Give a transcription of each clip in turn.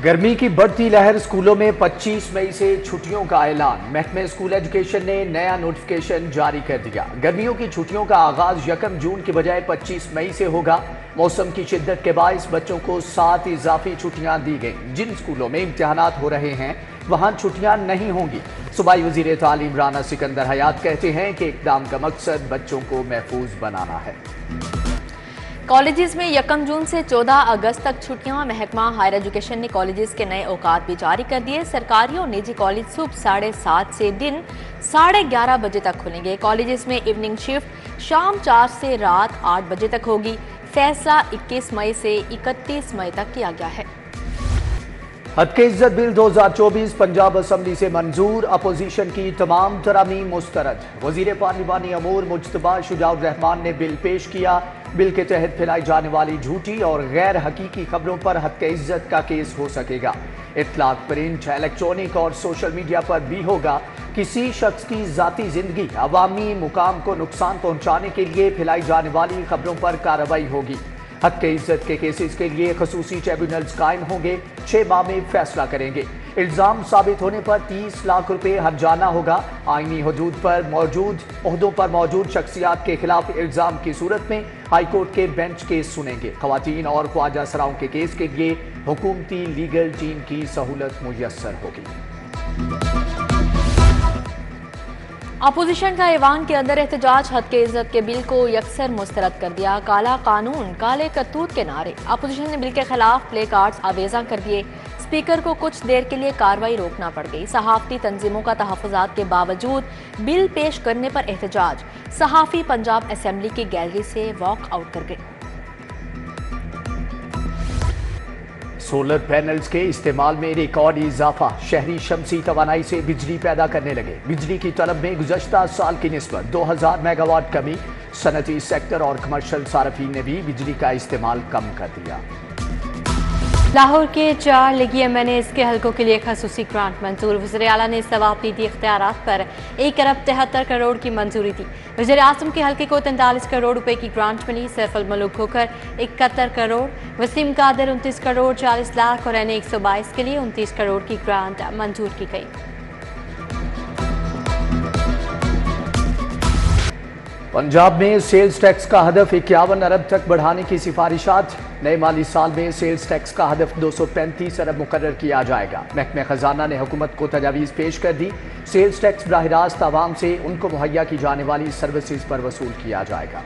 गर्मी की बढ़ती लहर, स्कूलों में 25 मई से छुट्टियों का ऐलान। महकमे स्कूल एजुकेशन ने नया नोटिफिकेशन जारी कर दिया। गर्मियों की छुट्टियों का आगाज 1 जून के बजाय 25 मई से होगा। मौसम की शिद्दत के बायस बच्चों को 7 इजाफी छुट्टियां दी गई। जिन स्कूलों में इम्तिहानात हो रहे हैं वहां छुट्टियां नहीं होंगी। सूबाई वजीर तालीम राना सिकंदर हयात कहते हैं कि इक़दाम का मकसद बच्चों को महफूज बनाना है। कॉलेजेस में 1 जून से 14 अगस्त तक छुट्टियां। महकमा हायर एजुकेशन ने कॉलेजेस के नए औकात भी जारी कर दिए। सरकारी और निजी कॉलेज सुबह 7:30 से दिन 11:30 बजे तक खुलेंगे। कॉलेजेस में इवनिंग शिफ्ट शाम 4 से रात 8 बजे तक होगी। फैसला 21 मई से 31 मई तक किया गया है। हद के इज्जत बिल 2024 पंजाब असम्बली से मंजूर। अपोजिशन की तमाम तरामीम मुस्तरद। वजीर पार्लिमानी अमूर मुज्तबा शुजाउर रहमान ने बिल पेश किया। बिल के तहत फैलाई जाने वाली झूठी और गैर हकीकी खबरों पर हद के इज्जत का केस हो सकेगा। इत्तलाक प्रिंट, इलेक्ट्रॉनिक और सोशल मीडिया पर भी होगा। किसी शख्स की जाती जिंदगी, अवामी मुकाम को नुकसान पहुंचाने के लिए फैलाई जाने वाली खबरों पर कार्रवाई होगी। हक के इज्जत के केसेस के लिए खसूसी ट्रिब्यूनल्स कायम होंगे। 6 माह में फैसला करेंगे। इल्जाम साबित होने पर 30 लाख रुपए हर्जाना होगा। आईनी हदूद पर मौजूद ओहदों पर मौजूद शख्सियात के खिलाफ इल्जाम की सूरत में हाईकोर्ट के बेंच केस सुनेंगे। खवातीन और ख्वाजा सराओं के केस के लिए हुकूमती लीगल टीम की सहूलत मुयस्सर होगी। अपोजिशन का ईवान के अंदर एहतजाज। हद के इज्जत के बिल को यकसर मुस्तरद कर दिया। काला कानून, काले करतूत के नारे। अपोजिशन ने बिल के खिलाफ प्ले कार्ड्स आवेजा कर दिए। स्पीकर को कुछ देर के लिए कार्रवाई रोकना पड़ गई। सहाफती तंजीमों का तहफ़्फ़ुज़ात के बावजूद बिल पेश करने पर एहतजाज। सहाफ़ी पंजाब असेंबली की गैलरी से वॉक आउट कर गए। सोलर पैनल्स के इस्तेमाल में रिकॉर्ड इजाफा। शहरी शमसी तवानाई से बिजली पैदा करने लगे। बिजली की तलब में गुज़श्ता साल की निस्बत 2000 मेगावाट कमी। सनती सेक्टर और कमर्शल सारफीन ने भी बिजली का इस्तेमाल कम कर दिया। लाहौर के 4 लीगी MNAs के हलकों के लिए खसूसी ग्रांट मंजूर। वज़ीर आला ने सवाबदीदी इख्तियारात पर 1 अरब 73 करोड़ की मंजूरी दी। वज़ीर आज़म के हलके को 43 करोड़ रुपए की ग्रांट मिली। सैफ अल मलूक होकर 71 करोड़, वसीम कादर 29 करोड़ 40 लाख और NA 122 के लिए 29 करोड़ की ग्रांट मंजूर की गई। पंजाब में सेल्स टैक्स का हदफ 51 अरब तक बढ़ाने की सिफारिशात। नए माली साल में सेल्स टैक्स का हदफ 235 अरब मुकर्रर किया जाएगा। महकमे खजाना ने हुकूमत को तजावीज़ पेश कर दी। सेल्स टैक्स बराह रास्त आवाम से उनको मुहैया की जाने वाली सर्विसेज पर वसूल किया जाएगा।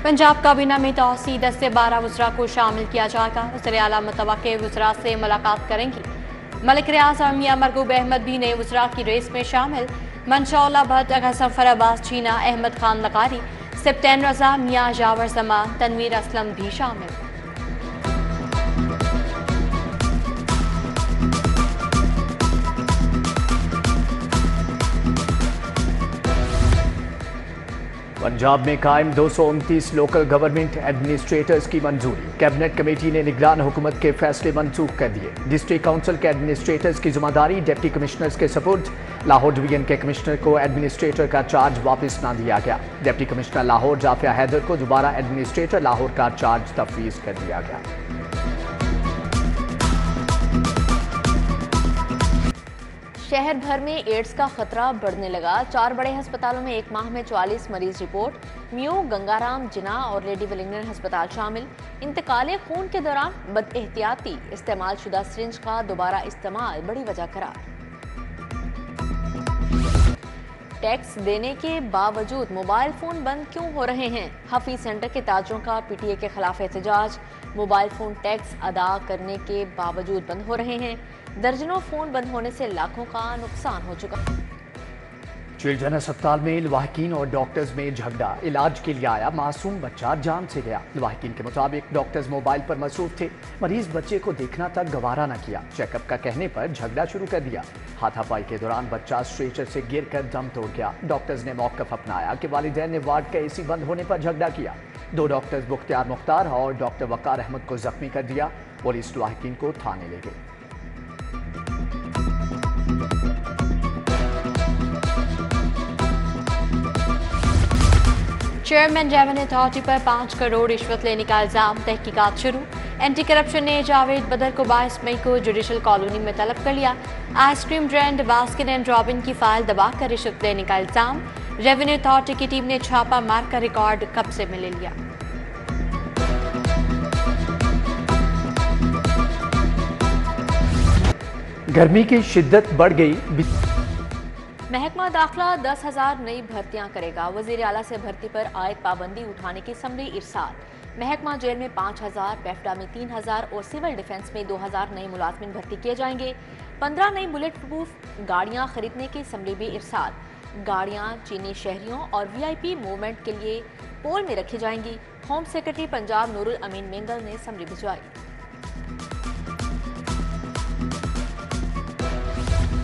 पंजाब काबीना में तौसी 10 से 12 वज़रा को शामिल किया जाएगा। वज़ीर आला मुतवक्किल वज़रा से मुलाकात करेंगी। मलिक रियाज और मियां मरगूब अहमद भी नए वज़रा की रेस में शामिल। मंशौला भट्ट, गज़फ़र अब्बास चीना, अहमद खान लकारी, सप्तैन रजा, मियां जावर जमान, तनवीर असलम भी शामिल। पंजाब में कायम 229 लोकल गवर्नमेंट एडमिनिस्ट्रेटर्स की मंजूरी। कैबिनेट कमेटी ने निगरान हुकूमत के फैसले मंसूख कर दिए। डिस्ट्रिक्ट काउंसिल के एडमिनिस्ट्रेटर्स की जिम्मेदारी डिप्टी कमिश्नर्स के सपुर्द। लाहौर डिवीजन के कमिश्नर को एडमिनिस्ट्रेटर का चार्ज वापस न दिया गया। डिप्टी कमिश्नर लाहौर जाफिया हैदर को दोबारा एडमिनिस्ट्रेटर लाहौर का चार्ज तफवीज़ कर दिया गया। शहर भर में एड्स का खतरा बढ़ने लगा। 4 बड़े अस्पतालों में 1 माह में 44 मरीज रिपोर्ट। म्यू, गंगाराम, जिना और लेडी वेलिंगटन अस्पताल शामिल। इंतकाले खून के दौरान बदएहतियाती इस्तेमाल शुदा सिरिंज का दोबारा इस्तेमाल बड़ी वजह करार। टैक्स देने के बावजूद मोबाइल फोन बंद क्यों हो रहे हैं? हफीज सेंटर के ताजरों का PTA के खिलाफ एहतजाज। मोबाइल फोन टैक्स अदा करने के बावजूद बंद हो रहे हैं। दर्जनों फोन बंद होने से लाखों का नुकसान हो चुका। चिल्ड्रन अस्पताल में लवाहकीन और डॉक्टर्स में झगड़ा। इलाज के लिए आया मासूम बच्चा जान से गया। लवाहकीन के मुताबिक डॉक्टर्स मोबाइल पर मसरूफ थे। मरीज बच्चे को देखना तक गवारा न किया। चेकअप का कहने पर झगड़ा शुरू कर दिया। हाथापाई के दौरान बच्चा स्ट्रेचर से गिरकर दम तोड़ गया। डॉक्टर्स ने मौक़िफ़ अपनाया कि वालिदैन ने वार्ड का AC बंद होने पर झगड़ा किया। 2 डॉक्टर्स बुख्तियार मुख्तार और डॉक्टर वकार अहमद को जख्मी कर दिया। पुलिस लवाहकीन को थाने ले गई। चेयरमैन रेवेन्यू अथॉरिटी पर 5 करोड़ रिश्वत लेने का इल्जाम, तहकीकात शुरू। एंटी करप्शन ने जावेद बदर को 22 मई को जुडिशल कॉलोनी में तलब कर लिया। Ice cream brand Baskin and robin की फाइल दबाकर रिश्वत लेने का इल्जाम, रेवेन्यू अथॉरिटी की टीम ने छापा मारकर रिकॉर्ड कब्जे में ले लिया। गर्मी की शिद्दत बढ़ गई। महकमा दाखिला 10,000 नई भर्तियां करेगा। वजीर आला से भर्ती पर आयद पाबंदी उठाने की समरी इरसाल। महकमा जेल में 5,000, पेफ्डा में 3,000 और सिविल डिफेंस में 2,000 नए मुलाजमिन भर्ती किए जाएंगे। 15 नई बुलेट प्रूफ गाड़ियां खरीदने की समरी भी इरसाल। गाड़ियां चीनी शहरियों और VIP मूवमेंट के लिए पोल में रखी जाएंगी। होम सेक्रेटरी पंजाब नूरुल अमीन मेंगल ने समरी भिजवाई।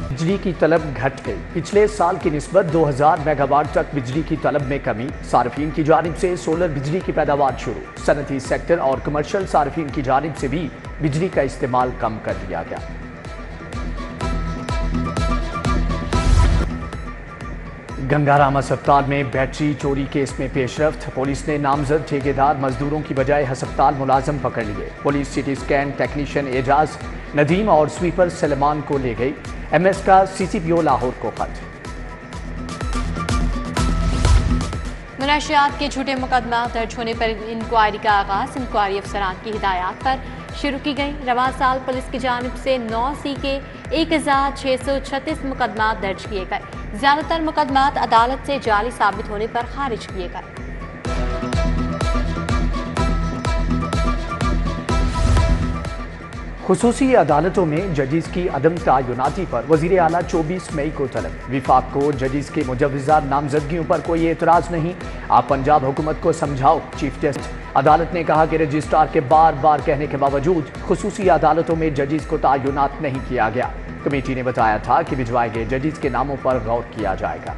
बिजली की तलब घट गई। पिछले साल की निस्बत 2000 मेगावाट तक बिजली की तलब में कमी। सार्फिन की जानिब से सोलर बिजली की पैदावार शुरू। सनती सेक्टर और कमर्शियल सार्फिन की जानिब से भी बिजली का इस्तेमाल कम कर दिया गया। गंगाराम अस्पताल में बैटरी चोरी केस में पेशरफ्त। पुलिस ने नामजद ठेकेदार मजदूरों की बजाय अस्पताल मुलाजम पकड़ लिए। Police CT scan technician Ejaz Nadeem और स्वीपर सलमान को ले गई। MS का CCPO लाहौर को खत। मुनाशियात के झूठे मुकदमा दर्ज होने पर इंक्वायरी का आगाज। इंक्वायरी अफसरान की हिदायत पर शुरू की गई। रवा साल पुलिस की जानिब से 9C के 1636 मुकदमा दर्ज किए गए। ज्यादातर मुकदमा अदालत से जाली साबित होने पर खारिज किए गए। खुसूसी अदालतों में जजिस की अदम तयनाती पर वजीर आला 24 मई को तलब। विफाक को जजिस के मुजव्वजा नामजदगियों पर कोई एतराज नहीं, आप पंजाब हुकूमत को समझाओ। चीफ जस्टिस अदालत ने कहा कि रजिस्ट्रार के बार बार कहने के बावजूद खुसूसी अदालतों में जजिस को तयनात नहीं किया गया। कमेटी ने बताया था कि भिजवाए गए जजिस के नामों पर गौर किया जाएगा।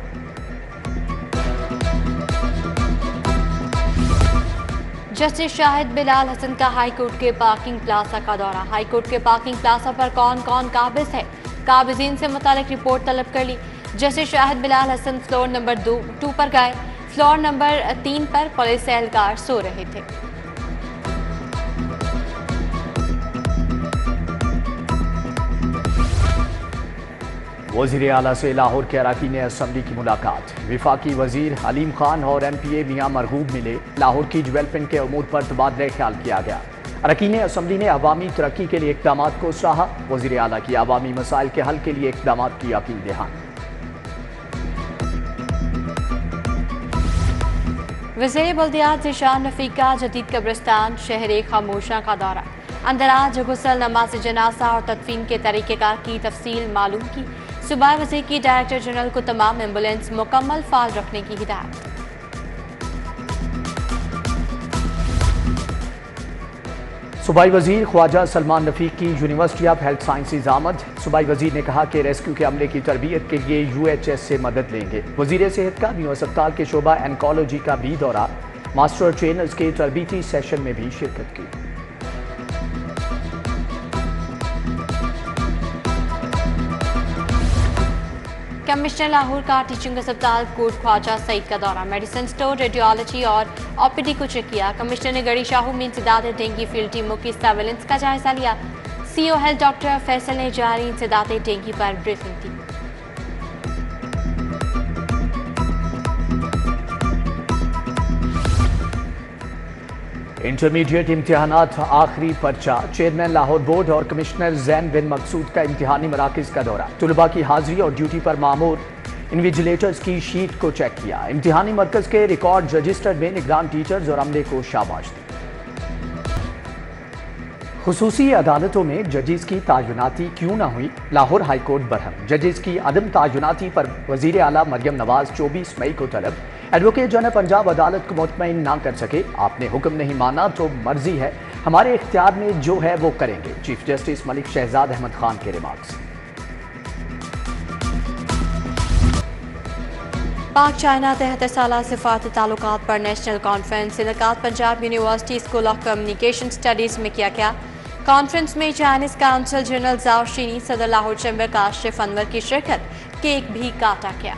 जस्टिस शाहिद बिलाल हसन का हाई कोर्ट के पार्किंग प्लाजा का दौरा। हाई कोर्ट के पार्किंग प्लाजा पर कौन कौन काबिज है, काबिजीन से मुतालिक रिपोर्ट तलब कर ली। Justice Shahid Bilal Hassan floor number 2 पर गए। फ्लोर नंबर 3 पर पुलिस एहलकार सो रहे थे। वज़ीर आला से लाहौर के अरकान असम्बली की मुलाकात। वफाकी वजीर हलीम खान और MPA मियां मरगूब मिले। लाहौर की डेवलपमेंट के अमूर पर तबादला ख्याल किया गया। अरकान असम्बली ने अवामी तरक्की के लिए इक़दाम को सराहा। वज़ीर आला की अवामी मसाइल के हल के लिए इक़दाम की अपील दहान। वज़ीर बल्दियात ज़ीशान रफ़ीक का जदीद कब्रिस्तान शहर खामोशा का दौरा। अंदराज गुस्ल नमाज जनाजा और तदफीन के तरीक़ेकार की तफसील मालूम की। सूबाई वज़ीर की डायरेक्टर जनरल को तमाम एम्बुलेंस मुकम्मल फाल रखने की हिदायत। सूबाई वजीर ख्वाजा सलमान रफीक की यूनिवर्सिटी ऑफ हेल्थ साइंसेज आमद। सूबाई वजीर ने कहा कि रेस्क्यू के अमले की तरबियत के लिए UHS से मदद लेंगे। वजीर सेहत का न्यू अस्पताल के शोबा एनकोलॉजी का भी दौरा। मास्टर ट्रेनर्स के तरबीती सेशन में भी शिरकत की। कमिश्नर लाहौर का टीचिंग अस्पताल कोट ख्वाजा सईद का दौरा। मेडिसिन स्टोर, रेडियोलॉजी और OPD को चेक किया। कमिश्नर ने गड़ी शाहू में इंसदाद डेंगू फील्ड टीमों की सर्वेलेंस का जायजा लिया। CO हेल्थ डॉक्टर फैसल ने जारी इंसदाद डेंगू पर ब्रीफिंग दी। इंटरमीडिएट इम्तिहानात आखिरी पर्चा। चेयरमैन लाहौर बोर्ड और कमिश्नर जैन बिन मकसूद का इम्तिहानी मराकज का दौरा। तुलबा की हाजिरी और ड्यूटी पर मामूर इन्विजिलेटर्स की शीट को चेक किया। इम्तिहानी मरकज के रिकॉर्ड रजिस्टर में निगरान टीचर्स और अमले को शाबाश दी। खुसूसी अदालतों में जजिस की तयनाती क्यों न हुई, लाहौर हाई कोर्ट बरहम। जजिस की अदम तयनाती पर वजीर आला मरियम नवाज 24 मई को तलब। एडवोकेट जनरल पंजाब अदालत को मुतमईन ना कर सके। आपने हुक्म नहीं माना तो मर्जी है, हमारे इख्तियार में जो है वो करेंगे। चीफ जस्टिस मलिक शहजाद अहमद खान के रिमार्क्स। पाक चाइना 73 साला सिफारती ताल्लुकात पर नेशनल कॉन्फ्रेंस इनकाद Punjab university school of communication studies में किया गया। कॉन्फ्रेंस में चाइनीज काउंसिल जनरल जाओ शीनी, सदर लाहौर चैम्बर काशिफ अनवर की शिरकत। केक भी काटा गया।